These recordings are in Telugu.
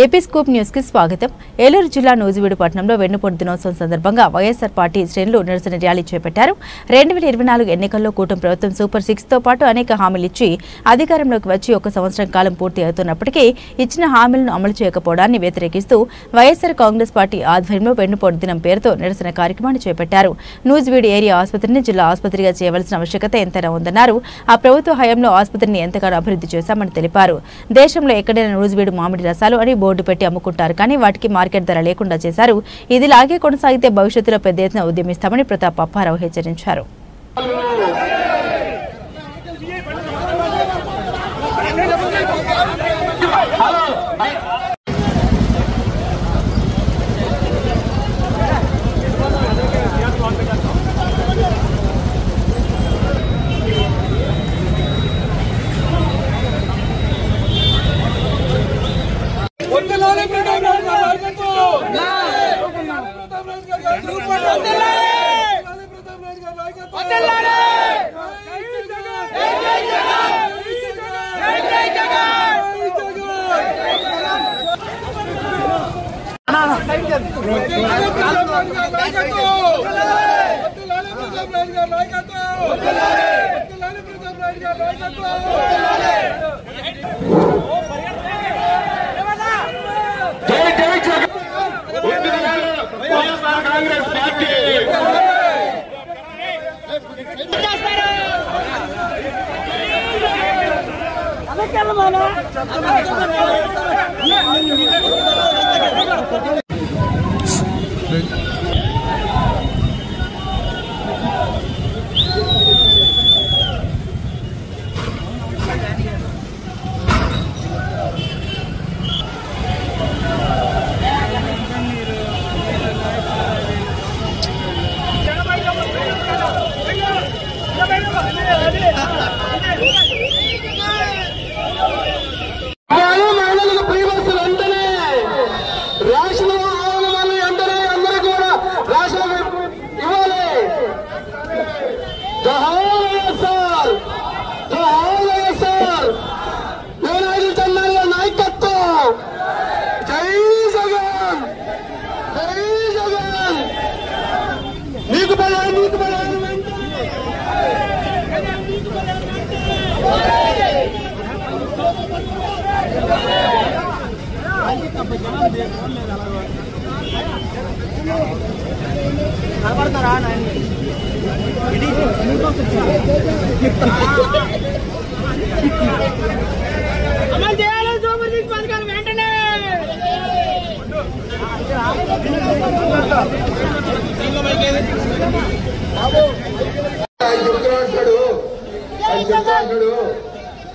ఏపీ స్కూప్ న్యూస్ కి స్వాగతం. ఏలూరు జిల్లా నూజివీడు పట్టణంలో వెన్నుపోటు దినోత్సవం సందర్భంగా వైఎస్ఆర్ పార్టీ శ్రేణులు నిరసన ర్యాలీ చేపట్టారు. 2024 ఎన్నికల్లో కూటమి ప్రభుత్వం సూపర్ 6 తో పాటు అనేక హామీలు ఇచ్చి అధికారంలోకి వచ్చి 1 సంవత్సరం కాలం పూర్తి అవుతున్నప్పటికీ ఇచ్చిన హామీలను అమలు చేయకపోవడాన్ని వ్యతిరేకిస్తూ వైఎస్ఆర్ కాంగ్రెస్ పార్టీ ఆధ్వర్యంలో వెన్నుపోటు దినం పేరుతో నిరసన కార్యక్రమాన్ని చేపట్టారు. నూజివీడు ఏరియా ఆసుపత్రిని జిల్లా ఆసుపత్రిగా చేయవలసిన ఆవశ్యకత ఎంతైనా ఉందన్నారు. ఆ ప్రభుత్వ హయాంలో ఆసుపత్రిని ఎంతగానో అభివృద్ధి చేశామని తెలిపారు. దేశంలో ఎక్కడైనా నూజివీడు మామిడి రసాలు అని బోర్డు పెట్టి అమ్ముకుంటారు, కానీ వాటికి మార్కెట్ ధర లేకుండా చేశారు. ఇది లాగే కొనసాగితే భవిష్యత్తులో పెద్ద ఎత్తున ఉద్యమిస్తామని ప్రతాప్ అప్పారావు హెచ్చరించారు.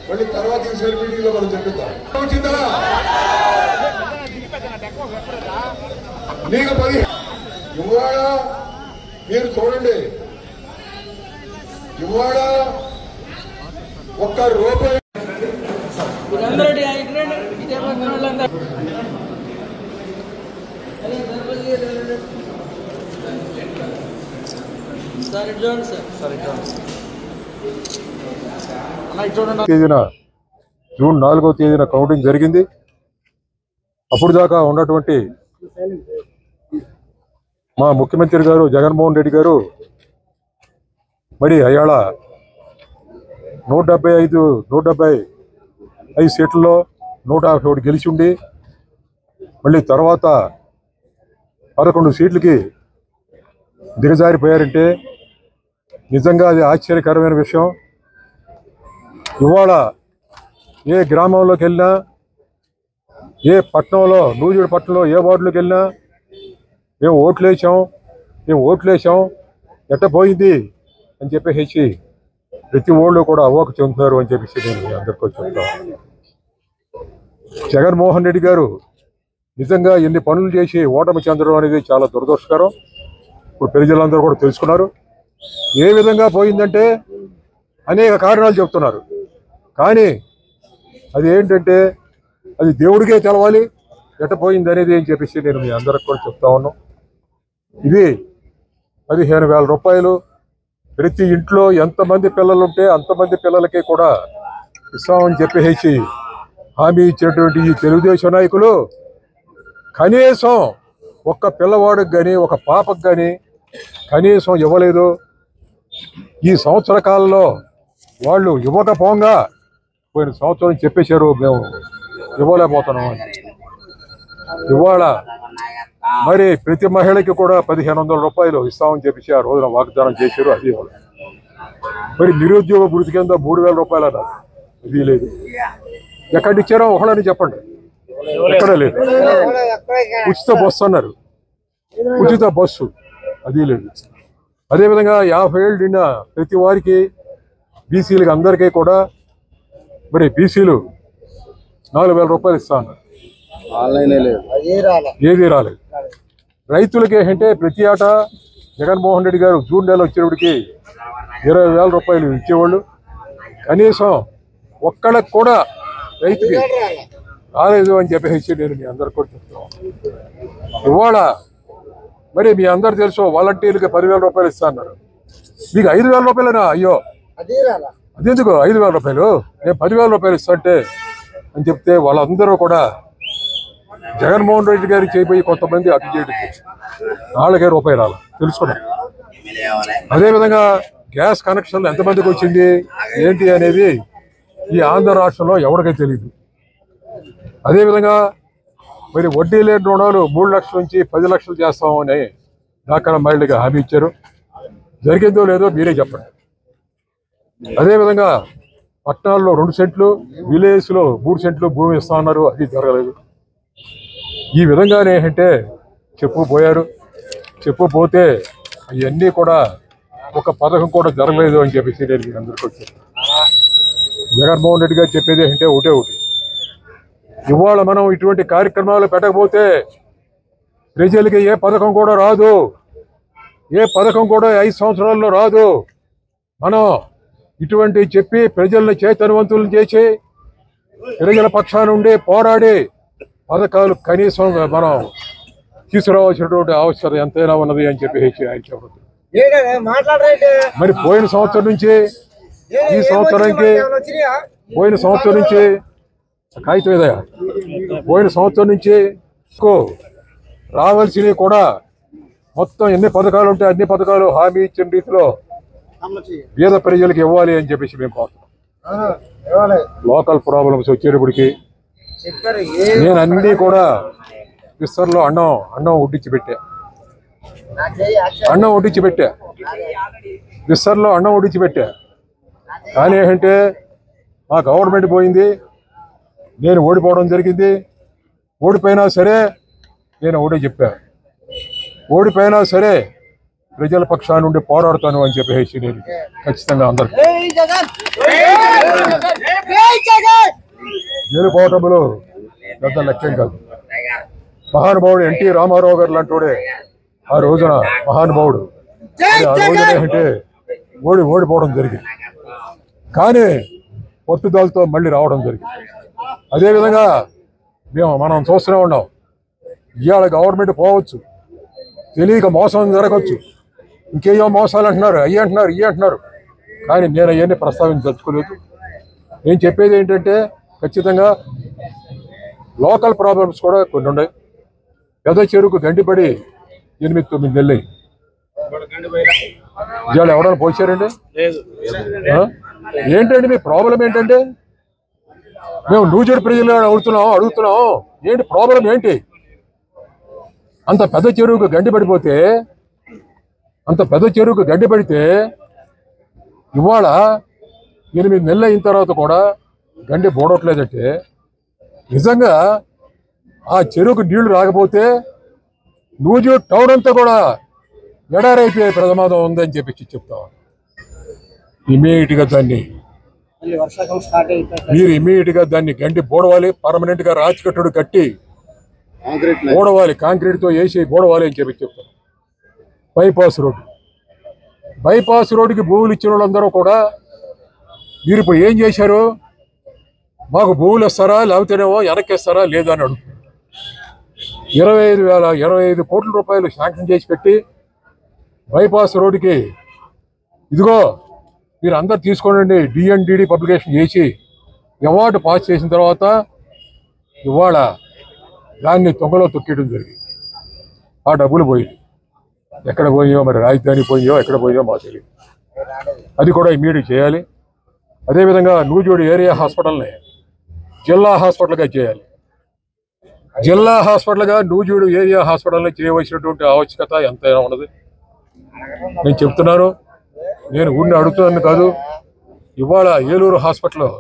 మళ్ళీ తర్వాత మీటింగ్ లో మనం చెప్తాం. నీకు 10 ఇవాళ మీరు చూడండి, ఇవాళ ₹1 తేదీన జూన్ 4వ తేదీన కౌంటింగ్ జరిగింది. అప్పుడు దాకా ఉన్నటువంటి మా ముఖ్యమంత్రి గారు జగన్మోహన్ రెడ్డి గారు మరి అయాళ 175 సీట్లలో 151 గెలిచి ఉండి మళ్ళీ తర్వాత 11 సీట్లకి దిగజారిపోయారంటే నిజంగా అది ఆశ్చర్యకరమైన విషయం. ఇవాళ ఏ గ్రామంలోకి వెళ్ళినా, ఏ పట్టణంలో, నూజివీడు పట్టణంలో ఏ వార్డులోకి వెళ్ళినా మేము ఓట్లేసాం ఎట్ట పోయింది అని చెప్పేసి ప్రతి ఓళ్ళు కూడా అవ్వక చెందుతున్నారు అని చెప్పేసి నేను అందరికీ చెప్తాను. జగన్మోహన్ రెడ్డి గారు నిజంగా ఎన్ని పనులు చేసి ఓటమి చెందడం అనేది చాలా దురదృష్టకరం. ఇప్పుడు ప్రజలందరూ కూడా తెలుసుకున్నారు. ఏ విధంగా పోయిందంటే అనేక కారణాలు చెప్తున్నారు, కానీ అది ఏంటంటే అది దేవుడికే తెలవాలి ఎట్ట పోయింది అనేది అని చెప్పేసి నేను మీ అందరికి కూడా చెప్తా ఉన్నాను. ఇది 15,000 రూపాయలు ప్రతి ఇంట్లో ఎంతమంది పిల్లలు ఉంటే అంతమంది పిల్లలకి కూడా ఇస్తామని చెప్పేసి హామీ ఇచ్చినటువంటి ఈ తెలుగుదేశం నాయకులు కనీసం ఒక్క పిల్లవాడికి కానీ ఒక పాపకు కానీ కనీసం ఇవ్వలేదు. ఈ సంవత్సర కాలంలో వాళ్ళు ఇవ్వకపోగా పోయిన సంవత్సరం చెప్పేశారు మేము ఇవ్వలేకపోతున్నాం అని. ఇవాళ మరి ప్రతి మహిళకి కూడా 1500 రూపాయలు ఇస్తామని చెప్పేసి ఆ రోజున వాగ్దానం చేశారు. అది ఇవ్వాలి. మరి నిరుద్యోగ వృత్తి కింద 3000 రూపాయలు అన్నారు. ఇది లేదు. ఎక్కడ ఇచ్చారో ఒకళ్ళని చెప్పండి. ఎక్కడ లేదు. ఉచిత బస్సు అన్నారు. ఉచిత బస్సు అది లేదు. అదేవిధంగా 50 ఏళ్ళు నిన్న ప్రతి వారికి బీసీలకి అందరికీ కూడా మరి బీసీలు 4000 రూపాయలు ఇస్తా అన్నారు. ఏది రాలేదు. రైతులకి ఏంటంటే ప్రతి ఏటా జగన్మోహన్ రెడ్డి గారు జూన్ నెల వచ్చేటికి 20,000 రూపాయలు ఇచ్చేవాళ్ళు. కనీసం ఒక్కళ్ళకి కూడా రైతుకి రాలేదు అని చెప్పేసి నేను మీ అందరికి కూడా చెప్తాను. ఇవాళ మరి మీ అందరు తెలుసు వాలంటీర్లకి 10,000 రూపాయలు ఇస్తా అన్నారు. మీకు 5,000 రూపాయలేనా? అయ్యో అదెందుకు 5,000 రూపాయలు? నేను 10,000 రూపాయలు ఇస్తా అంటే అని చెప్తే వాళ్ళందరూ కూడా జగన్మోహన్ రెడ్డి గారికి చేయబోయి కొంతమంది అటు చేయడం వాళ్ళకే రూపాయి రాలి తెలుసుకున్నాం. అదేవిధంగా గ్యాస్ కనెక్షన్లు ఎంతమందికి వచ్చింది ఏంటి అనేది ఈ ఆంధ్ర రాష్ట్రంలో ఎవరికీ తెలియదు. అదేవిధంగా మరి వడ్డీ లేని రుణాలు 3 లక్షల నుంచి 10 లక్షలు చేస్తామని డాక్టర్ మహిళగా హామీ ఇచ్చారు. జరిగిందో లేదో మీరే చెప్పండి. అదేవిధంగా పట్టణాల్లో 2 సెంట్లు, విలేజ్లో 3 సెంట్లు భూమి ఇస్తా ఉన్నారు. అది జరగలేదు. ఈ విధంగానే ఏంటంటే చెప్పుపోయారు. చెప్పుపోతే అవన్నీ కూడా ఒక పథకం కూడా జరగలేదు అని చెప్పేసి నేను అందరికీ వచ్చాను. జగన్మోహన్ రెడ్డి గారు చెప్పేది ఏంటంటే ఒకటి, ఇవాళ మనం ఇటువంటి కార్యక్రమాలు పెట్టకపోతే ప్రజలకి ఏ పథకం కూడా రాదు. ఏ పథకం కూడా 5 సంవత్సరాల్లో రాదు. మనం ఇటువంటి చెప్పి ప్రజల్ని చైతన్యవంతులను చేసి ప్రజల పక్షాన ఉండి పోరాడి పథకాలు కనీసం మనం తీసుకురావాల్సినటువంటి అవసరం ఎంతైనా ఉన్నది అని చెప్పి ఆయన చెప్పదు. మరి పోయిన సంవత్సరం నుంచి ఈ సంవత్సరానికి పోయిన సంవత్సరం నుంచి కాగితం ఏదయా పోయిన సంవత్సరం నుంచి రావాల్సినవి కూడా మొత్తం ఎన్ని పథకాలు ఉంటే అన్ని పథకాలు హామీ ఇచ్చిన రీతిలో పేద ప్రజలకు ఇవ్వాలి అని చెప్పేసి మేము కోరుతున్నాం. లోకల్ ప్రాబ్లమ్స్ వచ్చేటప్పటికి నేను అన్నీ కూడా విస్తరలో అన్నం ఉడ్డించి పెట్టా. విస్తరలో అన్నం ఉడ్డించి పెట్టా. కానీ ఏంటంటే మా గవర్నమెంట్ పోయింది, నేను ఓడిపోవడం జరిగింది. ఓడిపోయినా సరే నేను ఒకటే చెప్పా, ఓడిపోయినా సరే ప్రజల పక్షాన నుండి పోరాడతాను అని చెప్పేసి నేను ఖచ్చితంగా అందరికీ గెలుపోవటంలో పెద్ద లక్ష్యం కాదు. మహానుభావుడు ఎన్టీ రామారావు గారు లాంటి ఆ రోజున మహానుభావుడు. ఆ రోజున ఏంటంటే ఓడిపోవడం జరిగింది. కానీ పట్టుదలతో మళ్ళీ రావడం జరిగింది. అదేవిధంగా మనం చూస్తూనే ఉన్నాం. ఇవాళ గవర్నమెంట్ పోవచ్చు, తెలియక మోసం జరగవచ్చు, ఇంకేయో మోసాలు అంటున్నారు, అయ్యి అంటున్నారు, ఇవి అంటున్నారు. కానీ నేను అవన్నీ ప్రస్తావించదలుచుకోలేదు. నేను చెప్పేది ఏంటంటే ఖచ్చితంగా లోకల్ ప్రాబ్లమ్స్ కూడా కొన్ని ఉన్నాయి. పెద్ద చెరుకు గండిపడి 8-9 నెలలు ఇవాళ ఎవరైనా పోసారండి? ఏంటండి మీ ప్రాబ్లం ఏంటంటే? మేము నూజెడు ప్రజలు అడుగుతున్నాం ఏంటి ప్రాబ్లం ఏంటి? అంత పెద్ద చెరువుకు గండి పడితే ఇవాళ 8 నెలలు అయిన తర్వాత కూడా గండి బోడట్లేదంటే నిజంగా ఆ చెరువుకు నీళ్లు రాకపోతే నూజెడు టౌన్ అంతా కూడా ఎడారైపోయే ప్రమాదం ఉందని చెప్పి చెప్తాం. ఇమీడియట్గా దాన్ని గండి బోడవాలి, పర్మనెంట్గా రాతికట్టుడు కట్టి బోడవాలి, కాంక్రీట్తో వేసి బోడవాలి అని చెప్పి చెప్తాం. బైపాస్ రోడ్డుకి భూములు ఇచ్చిన వాళ్ళందరూ కూడా మీరు ఇప్పుడు ఏం చేశారు? మాకు భూములు ఇస్తారా లేకపోతేనేమో వెనక్కిస్తారా లేదా అని అడుగుతున్నారు. 25 కోట్ల రూపాయలు శాంక్షన్ చేసి పెట్టి బైపాస్ రోడ్డుకి ఇదిగో మీరు అందరు తీసుకోండి డిఎన్డిడి పబ్లికేషన్ చేసి అవార్డు పాస్ చేసిన తర్వాత ఇవాళ దాన్ని తొంగలో తొక్కేయడం జరిగింది. ఆ డబ్బులు పోయింది. ఎక్కడ పోయో మరి రాజధాని పోయో ఎక్కడ పోయో మాకు తెలియదు. అది కూడా ఇమ్మీడియట్ చేయాలి. అదేవిధంగా నూజివీడు ఏరియా హాస్పిటల్ని జిల్లా హాస్పిటల్గా చేయాలి. జిల్లా హాస్పిటల్గా నూజివీడు ఏరియా హాస్పిటల్ని చేయవలసినటువంటి ఆవశ్యకత ఎంతైనా ఉన్నది. నేను చెప్తున్నాను, నేను ఊరిని అడుగుతున్నాను కాదు. ఇవాళ ఏలూరు హాస్పిటల్లో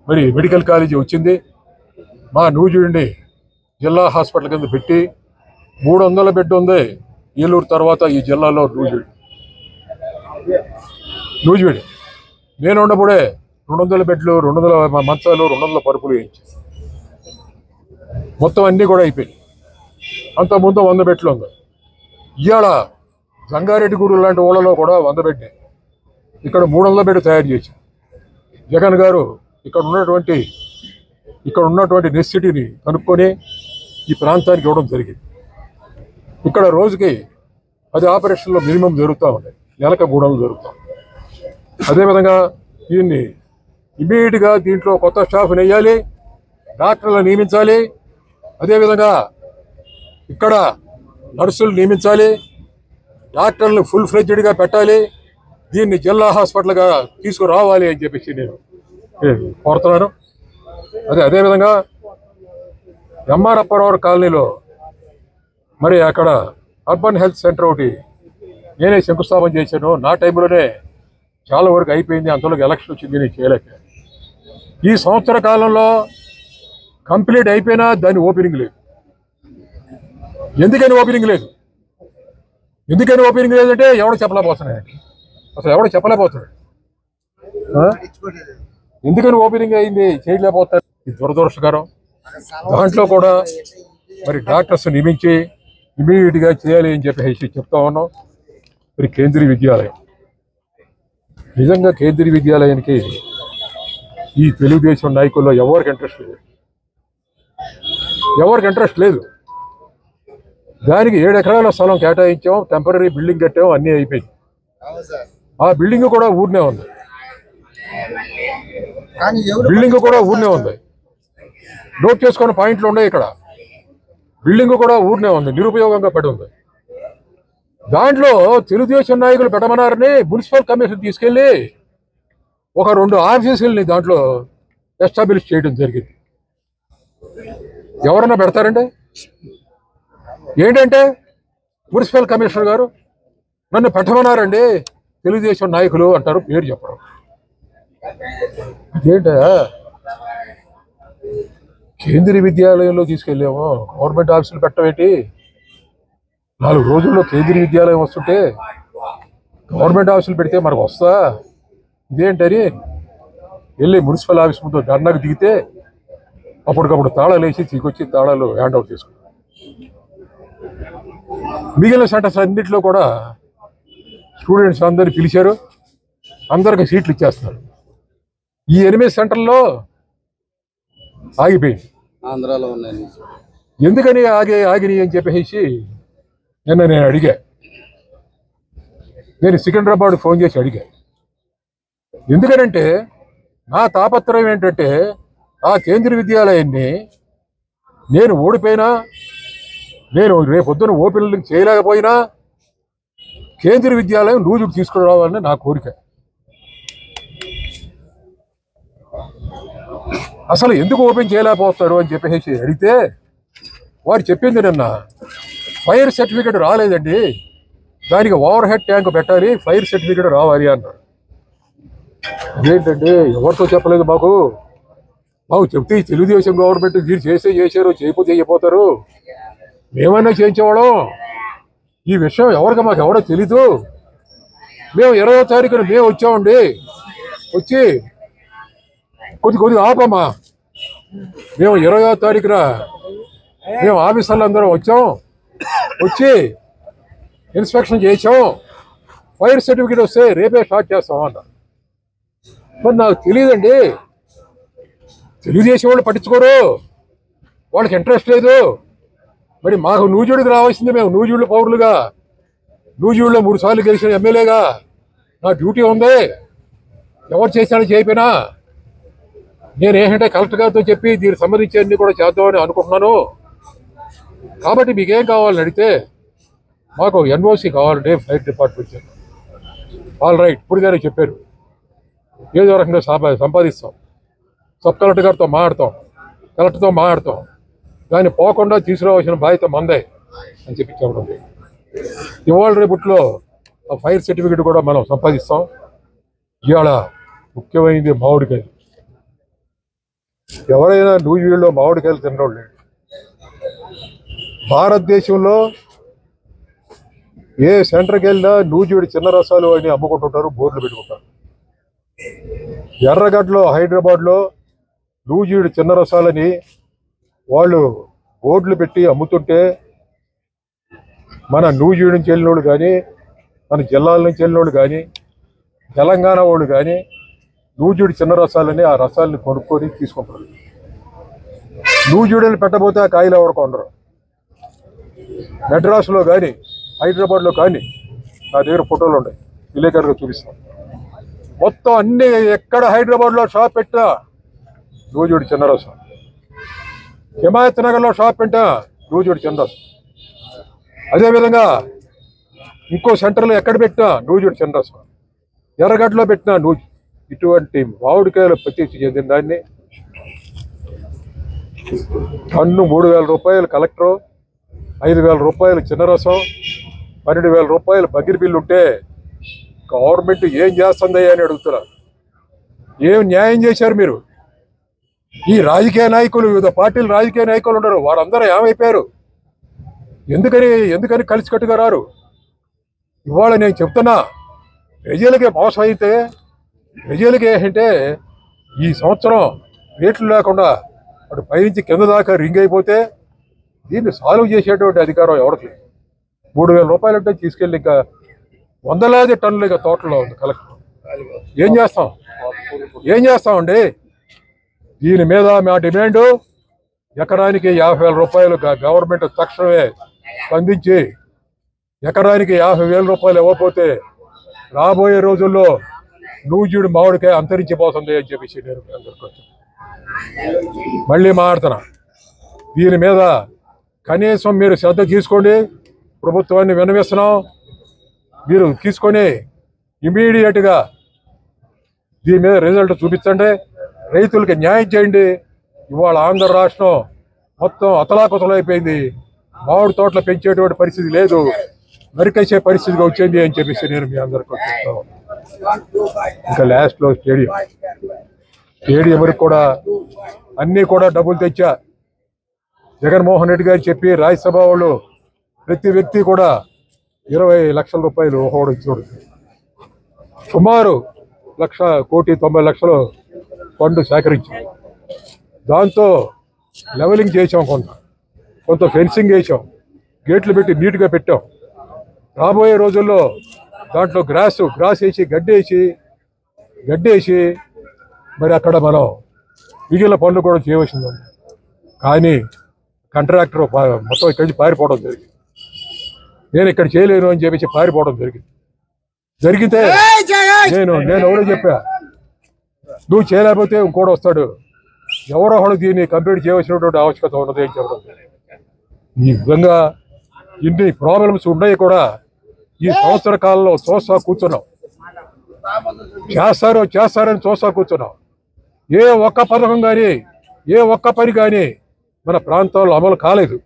మరి మెడికల్ కాలేజీ వచ్చింది. మా నూజివీడిని జిల్లా హాస్పిటల్ కింద పెట్టి 300 బెడ్ ఉంది ఏలూరు తర్వాత ఈ జిల్లాలో నూజివీడు. నేను ఉన్నప్పుడే 200 బెడ్లు, 200 మంచాలు, 200 పరుపులు వేయించి మొత్తం అన్నీ కూడా అయిపోయి. అంతకుముందు 100 బెడ్లు ఉంది. ఇవాళ సంగారెడ్డి గురు లాంటి ఊళ్ళలో కూడా 100 బెడ్డే. ఇక్కడ 300 బెడ్ తయారు చేశాం. జగన్ గారు ఇక్కడ ఉన్నటువంటి నెసిటీని కనుక్కొని ఈ ప్రాంతానికి ఇవ్వడం జరిగింది. ఇక్కడ రోజుకి 10 ఆపరేషన్లు మినిమం జరుగుతూ ఉన్నాయి. నెలకు 300 జరుగుతాం. అదేవిధంగా దీన్ని ఇమ్మీడియట్గా దీంట్లో కొత్త స్టాఫ్ వేయాలి, డాక్టర్లు నియమించాలి. అదేవిధంగా ఇక్కడ నర్సులు నియమించాలి, డాక్టర్లు ఫుల్ ఫ్లెడ్జ్డ్గా పెట్టాలి. దీన్ని జిల్లా హాస్పిటల్గా తీసుకురావాలి అని చెప్పేసి నేను కోరుతున్నాను. అదేవిధంగా ఎంఆర్ అప్పరవర్ కాలనీలో మరి అక్కడ అర్బన్ హెల్త్ సెంటర్ ఒకటి నేనే శంకుస్థాపన చేశాను. నా టైంలోనే చాలా వరకు అయిపోయింది. అంతలోకి ఎలక్షన్ వచ్చింది, నేను చేయలేక. ఈ సంవత్సర కాలంలో కంప్లీట్ అయిపోయినా దాని ఓపెనింగ్ లేదు. ఎందుకని ఓపెనింగ్ లేదంటే ఎవడో చెప్పలేకపోతున్నాడు. అసలు ఎవడో చెప్పలేకపోతున్నాడు. ఎందుకని ఓపెనింగ్ అయింది చేయలేకపోతారు. ఇది దురదృష్టకరం. దాంట్లో కూడా మరి డాక్టర్స్ నియమించి ఇమీడియట్గా చేయాలి అని చెప్పి చెప్తా ఉన్నాం. మరి కేంద్రీయ విద్యాలయం, నిజంగా కేంద్రీయ విద్యాలయానికి ఈ తెలుగుదేశం నాయకుల్లో ఎవరికి ఇంట్రెస్ట్ లేదు. దానికి 7 ఎకరాల స్థలం కేటాయించాం, టెంపరీ బిల్డింగ్ కట్టాం, అన్నీ అయిపోయింది. ఆ బిల్డింగ్ కూడా ఊరినే ఉంది. నోట్ చేసుకున్న పాయింట్లు ఉన్నాయి. ఇక్కడ బిల్డింగ్ కూడా ఊరినే ఉంది, నిరుపయోగంగా పడి ఉంది. దాంట్లో తెలుగుదేశం నాయకులు పెట్టమన్నారని మున్సిపల్ కమిషన్ తీసుకెళ్ళి ఒక 2 ఆఫీసుల్ని దాంట్లో ఎస్టాబ్లిష్ చేయడం జరిగింది. ఎవరన్నా పెడతారండి? ఏంటంటే మున్సిపల్ కమిషనర్ గారు నన్ను పెట్టమన్నారండి తెలుగుదేశం నాయకులు అంటారు, పేరు చెప్పడం. అదేంట కేంద్రీయ విద్యాలయంలో తీసుకెళ్ళాము, గవర్నమెంట్ ఆఫీసులు పెట్టవేంటి? 4 రోజుల్లో కేంద్రీయ విద్యాలయం వస్తుంటే గవర్నమెంట్ ఆఫీసులు పెడితే మనకు వస్తా? ఇదేంటని వెళ్ళి మున్సిపల్ ఆఫీస్ ముందు ధర్నాకు దిగితే అప్పటికప్పుడు తాళాలు వేసి తీసుకొచ్చి తాళాలు హ్యాండ్ అవుట్ చేసుకున్నాం. మిగిలిన సెంటర్స్ అన్నింటిలో కూడా స్టూడెంట్స్ అందరినీ పిలిచారు, అందరికి సీట్లు ఇచ్చేస్తున్నారు. ఈ 8 సెంటర్లో ఆగిపోయింది. ఆంధ్రాలో ఉన్నాయి. ఎందుకని ఆగినాయి అని చెప్పేసి నిన్న నేను అడిగా. నేను సికింద్రాబాద్ ఫోన్ చేసి అడిగా. ఎందుకనంటే నా తాపత్రయం ఏంటంటే ఆ కేంద్రీయ విద్యాలయాన్ని నేను ఓడిపోయినా, నేను రేపొద్దున ఓపెనింగ్ చేయలేకపోయినా కేంద్రీయ విద్యాలయం నూజివీడు తీసుకురావాలని నా కోరిక. అసలు ఎందుకు ఓపెన్ చేయలేకపోతారు అని చెప్పేసి అడిగితే వారు చెప్పింది నిన్న ఫైర్ సర్టిఫికేట్ రాలేదండి, దానికి ఓవర్ హెడ్ ట్యాంక్ పెట్టాలి, ఫైర్ సర్టిఫికేట్ రావాలి అన్నారు. అదేంటండి ఎవరితో చెప్పలేదు మాకు చెప్తే తెలుగుదేశం గవర్నమెంట్ మీరు చేశారు, చేయకపోతే చేయపోతారు, మేమైనా చేయించేవాళ్ళం. ఈ విషయం మాకు ఎవరో తెలీదు. మేము 20వ తారీఖున మేము వచ్చామండి, వచ్చి కొద్దిగా ఆపమ్మా, మేము 20వ తారీఖున మేము ఆఫీసర్లు అందరం వచ్చి ఇన్స్పెక్షన్ చేసాం, ఫైర్ సర్టిఫికేట్ వస్తే రేపే స్టార్ట్ చేస్తాం అన్నారు. మరి నాకు తెలియదండి, తెలుగుదేశం వాళ్ళు పట్టించుకోరు, వాళ్ళకి ఇంట్రెస్ట్ లేదు. మరి మాకు నూజివీడికి రావాల్సింది, మేము నూజివీడు పౌరులుగా, నూజివీడులో 3 సార్లు గెలిచిన ఎమ్మెల్యేగా నా డ్యూటీ ఉంది. ఎవరు చేసినా చేయకపోయినా నేను ఏంటంటే కలెక్టర్ గారితో చెప్పి దీనికి సంబంధించి అన్ని కూడా చేద్దామని అనుకుంటున్నాను. కాబట్టి మీకేం కావాలని అడిగితే మాకు ఎన్ఓసి కావాలంటే ఫైర్ డిపార్ట్మెంట్ ఆల్ రైట్ ఇప్పుడుగానే చెప్పారు ఏదో రకంగా సంపాదిస్తాం, సబ్ కలెక్టర్ గారితో మాట్లాడతాం, కలెక్టర్తో మాట్లాడతాం, దాన్ని పోకుండా తీసుకురావాల్సిన బాధ్యత మందే అని చెప్పి చెప్పడం. ఇవాళ రేపుట్లో ఆ ఫైర్ సర్టిఫికేట్ కూడా మనం సంపాదిస్తాం. ఇవాళ ముఖ్యమైనది మామిడికాయలు. ఎవరైనా నూజివీడులో మామిడికాయలు తినడం లేదు. భారతదేశంలో ఏ సెంటర్కి వెళ్ళినా నూజివీడు చిన్న రసాలు అని అమ్ముకుంటుంటారు, బోర్డులు పెట్టుకుంటారు. ఎర్రగడ్డలో హైదరాబాద్లో నూజివీడు చిన్న రసాలని వాళ్ళు బోర్డులు పెట్టి అమ్ముతుంటే మన నూజివీడు నుంచి వెళ్ళినోళ్ళు కానీ, మన జిల్లాల నుంచి వెళ్ళినోళ్ళు కానీ, తెలంగాణ వాళ్ళు కానీ నూజివీడు చిన్న రసాలని ఆ రసాలని కొనుక్కొని తీసుకుంటారు. నూజివీడుని పెట్టబోతే ఆ కాయలు ఎవరు కొనరు. మెడ్రాస్లో కానీ హైదరాబాద్లో కానీ నా దగ్గర ఫోటోలు ఉన్నాయి, విలేకరుగా చూపిస్తాం. మొత్తం అన్ని ఎక్కడ హైదరాబాద్లో షాప్ పెట్టా నూజివీడు చిన్న రసం, హిమాయత్ నగర్లో షాప్ పెట్టా నూజివీడు చిన్న రసం, అదేవిధంగా ఇంకో సెంటర్లో ఎక్కడ పెట్టినా నూజివీడు చిన్న రసం, ఎర్రగడ్డలో పెట్టినా ఇటువంటి మామిడికాయలు ప్రత్యేకించి చెందిన దాన్ని టన్ను 3,000 రూపాయలు కలెక్టరు, 5,000 రూపాయలు చిన్న రసం, 12,000 రూపాయలు బగిరి బిల్లు ఉంటే గవర్నమెంట్ ఏం చేస్తుంది అని అడుగుతున్నారు. ఏం న్యాయం చేశారు మీరు? ఈ రాజకీయ నాయకులు, వివిధ పార్టీల రాజకీయ నాయకులు ఉన్నారు, వారందరూ ఏమైపోయారు? ఎందుకని కలిసికట్టుగా రారు? ఇవాళ నేను చెప్తున్నా, ప్రజలకి మోసం అయితే ప్రజలకి ఏంటంటే ఈ సంవత్సరం రేట్లు లేకుండా అటు పైనుంచి కింద దాకా రింగ్ అయిపోతే దీన్ని సాల్వ్ చేసేటువంటి అధికారం ఎవరికి? 3,000 రూపాయలు అంటే తీసుకెళ్ళి ఇంకా వందలాది టన్నులు ఇక తోటలో ఉంది కలెక్టర్. ఏం చేస్తామండి? దీని మీద మా డిమాండు ఎకరానికి 50,000 రూపాయలు గవర్నమెంట్ తక్షణమే స్పందించి ఎకరానికి 50,000 రూపాయలు ఇవ్వకపోతే రాబోయే రోజుల్లో నూజివీడు మామిడికాయ అంతరించిపోతుంది అని చెప్పేసి నేను మళ్ళీ మాట్లాడుతున్నా. దీని మీద కనీసం మీరు శ్రద్ధ తీసుకోండి, ప్రభుత్వాన్ని విన్నవిస్తున్నాం. మీరు తీసుకొని ఇమీడియట్గా దీని మీద రిజల్ట్ చూపించండి, రైతులకి న్యాయం చేయండి. ఇవాళ ఆంధ్ర రాష్ట్రం మొత్తం అతలాకుతలైపోయింది, మామిడి తోటలు పెంచేటువంటి పరిస్థితి లేదు, నరికేసే పరిస్థితిగా వచ్చింది అని చెప్పేసి నేను మీ అందరికీ చెప్తాను. ఇంకా లాస్ట్లో స్టేడియం వరకు కూడా అన్నీ కూడా డబ్బులు తెచ్చా. జగన్మోహన్ రెడ్డి గారు చెప్పి రాజ్యసభ వాళ్ళు ప్రతి వ్యక్తి కూడా 20 లక్షల రూపాయలు ఒకడు ఇచ్చాడు. సుమారు 1,90,00,000 ఫండ్ సేకరించాం. దాంతో లెవెలింగ్ చేసాం, కొంత ఫెన్సింగ్ వేసాం, గేట్లు పెట్టి నీట్గా పెట్టాం. రాబోయే రోజుల్లో దాంట్లో గ్రాస్ వేసి గడ్డేసి మరి అక్కడ మనం మిగిలిన పనులు కూడా చేయవలసింది. కానీ కాంట్రాక్టర్ మొత్తం ఇక్కడి నుంచి పారిపోవడం జరిగింది. నేను ఇక్కడ చేయలేను అని చెప్పేసి పారిపోవడం జరిగితే నేను ఎవరో చెప్పా, నువ్వు చేయలేకపోతే ఇంకోటి వస్తాడు, ఎవరో ఒకడు దీన్ని కంప్లీట్ చేయవలసినటువంటి ఆవశ్యకత ఉన్నది అని చెప్పడం. ఈ విధంగా ఇన్ని ప్రాబ్లమ్స్ ఉన్నాయి కూడా ఈ సంవత్సర కాలంలో చూస్తా కూర్చున్నాం. చేస్తారని చూస్తా కూర్చున్నాం. ఏ ఒక్క పథకం కానీ ఏ ఒక్క పని కానీ మన ప్రాంతాల్లో అమలు కాలేదు.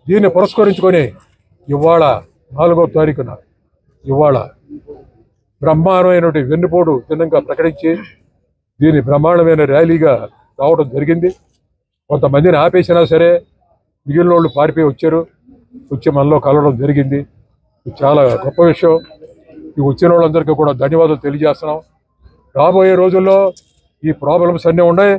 దీన్ని పురస్కరించుకొని ఇవాళ 4వ తారీఖున ఇవాళ బ్రహ్మాండమైనటువంటి వెన్నుపోటు దినంగా ప్రకటించి దీన్ని బ్రహ్మాండమైన ర్యాలీగా రావడం జరిగింది. కొంతమందిని ఆపేసినా సరే మిగిలిన వాళ్ళు పారిపోయి వచ్చి మనలో కలవడం జరిగింది. ఇది చాలా గొప్ప విషయం. ఈ వచ్చిన వాళ్ళందరికీ కూడా ధన్యవాదాలు తెలియజేస్తున్నాం. రాబోయే రోజుల్లో ఈ ప్రాబ్లమ్స్ అన్నీ ఉన్నాయి.